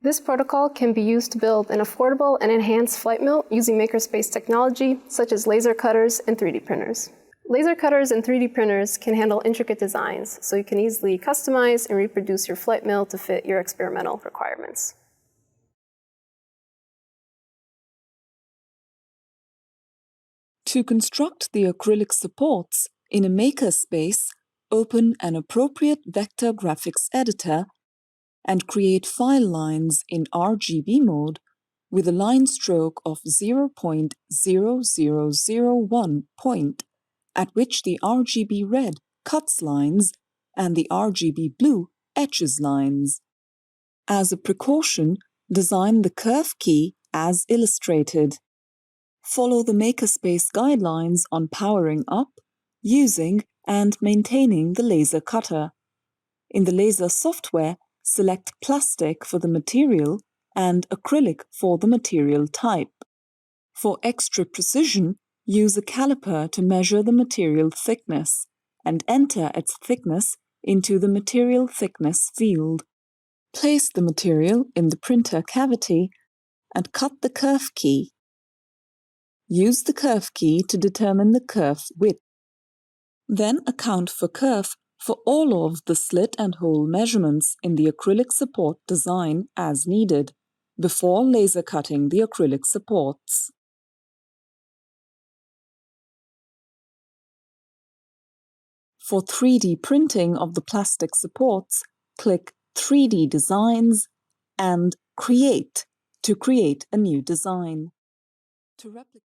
This protocol can be used to build an affordable and enhanced flight mill using makerspace technology, such as laser cutters and 3D printers. Laser cutters and 3D printers can handle intricate designs, so you can easily customize and reproduce your flight mill to fit your experimental requirements. To construct the acrylic supports in a makerspace, open an appropriate vector graphics editor and create file lines in RGB mode with a line stroke of 0.0001 point, at which the RGB red cuts lines and the RGB blue etches lines. As a precaution, design the curve key as illustrated. Follow the makerspace guidelines on powering up, using and maintaining the laser cutter. In the laser software, select plastic for the material and acrylic for the material type. For extra precision, use a caliper to measure the material thickness and enter its thickness into the material thickness field. Place the material in the printer cavity and cut the curve key. Use the curve key to determine the curve width. Then account for curve for all of the slit and hole measurements in the acrylic support design as needed, before laser cutting the acrylic supports. For 3D printing of the plastic supports, click 3D Designs and Create to create a new design. To replicate